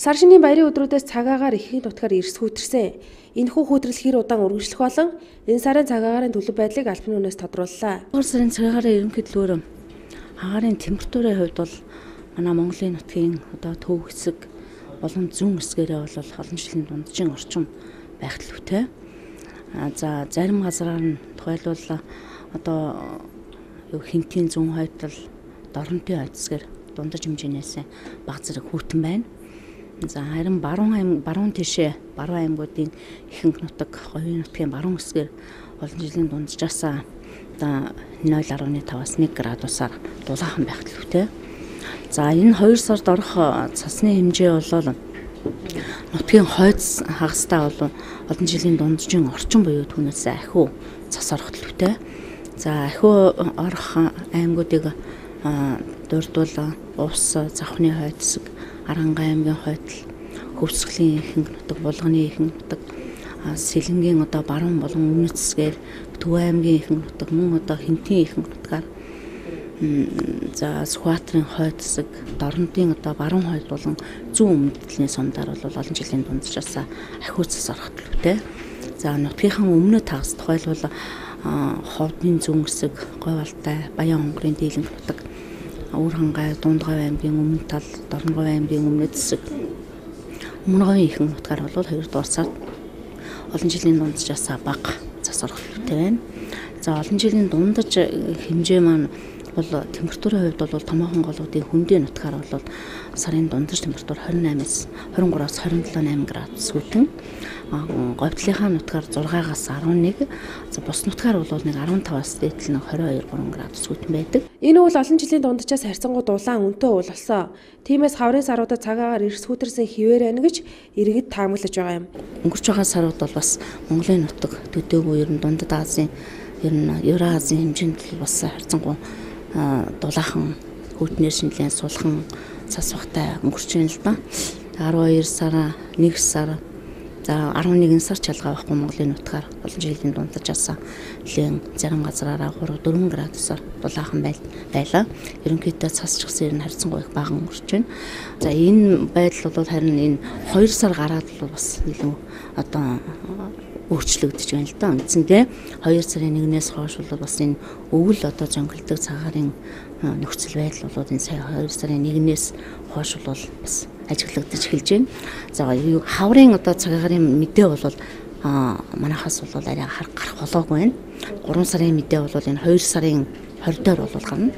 Сар шинийн баярын өдрүүдээс цагаагаар ихийн нутгаар эрс хүүтэрсэн. Энэхүү хүүтрэл хэр удаан үргэлжлэх болон энэ сарын цагаагаарын төлөв байдлыг албаны үнээс тодрууллаа. 2 сарын цагаагаарын ерөнхийдөлөөр агаарын температурын хувьд бол манай Монголын нутгийн одоо төв хэсэг болон зүүн хэсгээрээ бол олон жилийн дунджийн орчим байх төлөвтэй. За зарим газраар нь тухайлбал одоо хинтийн зүүн хойдол, дорнотын хойдсгэр дундаж хэмжээнээс бага зэрэг хүйтэн байна. За харин баруун тишээ баруун аймагуудын ихэнх нутаг, говийн нутгийн баруун хэсгээр олон жилийн дунджаас одоо 0.5-аас 1 градусаар дулаахан байх төлөвтэй. За энэ 2 сард орох цасны хэмжээ бол нутгийн хойд хагастай бол олон жилийн дунджийн орчин буюу түүнээс ахиу цас орох төлөвтэй. За ахиу орох аймагуудыг дурдвал Увс, Завхны хойд хэсэг, Арангай аймгийн хойдол, Хөвсгөлийн ихэнх нутаг, Булганы ихэнх нутаг, Сэлэнгийн одоо баруун болон өмнөд хэсгээр, Төв аймгийн ихэнх нутаг, мөн одоо Хинтийн ихэнх нутгаар, за Сүхбаатарын хойд хэсэг, Дорнотын одоо баруун хойд болон зүүн өмнөд талын сумдаар бол олон жилийн дунджаас ахиу цас орох төлөвтэй. За нутгийнхаа өмнөд хагас тухайлбал Ховдын зүүн хэсэг, Говьалтай, Баян хонгорын дийлэнх нутаг, Өвөрхангай, Дундгав аймгийн өмнөд тал, Дорногов аймгийн өмнөд хэсэг, Өмнөговын ихэнх нутгаар бол 2 дугаар сард олон жилийн дунджаас бага цас орох төлөвтэй байна. За олон жилийн дундаж хэмжээ маань бол температурын хувьд бол томоохон голуудын хөндийн нутгаар бол сарын дундаж температур 28-аас 23-аас 27-8 градус хүйтэн. Говьтлынхаа нутгаар 6-аас 11, за бус нутгаар бол нэг 15-аас дээдлэн 22-3 градус хүйтэн байдаг. Энэ үйл олон жилийн дунджаас харьцангуй дулаан өнтөө уул болсон. Тиймээс хаврын саруудад цагаагаар эрс хүүтэрсэн хിവэр байна гэж иргэд таамаглаж байгаа юм. Өнгөрч байгаа сарууд бол бас Монголын нутаг төдөөгүй ер нь Дундад Азийн, ер нь Евразийн хэмжээнд бас харьцангуй дулаахан хүүтнээр шинжилэн сулхан цас багтай өнгөрч байна л да. 12 сар, 1 сар, за 11 сар чалгаа байхгүй Монголын нутгаар олон жилийн дунджаас нэлийн зарим газраараа 3-4 градусаар дулаахан байлаа. Ерөнхийдөө цас ч гэсэн харьцангуй их бага өнгөрч байна. За энэ байдал бол харин энэ 2 сар гараад бол бас илүү одоо өөрчлөгдөж байна л да. Үндсэндээ 2 сарын 1-ээс хойш бол бас энэ өвөл одоо зөнгөлдөг цагаарын нөхцөл байдал бол энэ сая 2 сарын 1-ээс хойш бол бас ажиглагдаж эхэлж байна. За хаврын одоо цагаарын мэдээ бол манайхаас бол арай гарах болоогүй байна. 3 сарын мэдээ бол энэ 2 сарын 20 дээр бол гарна.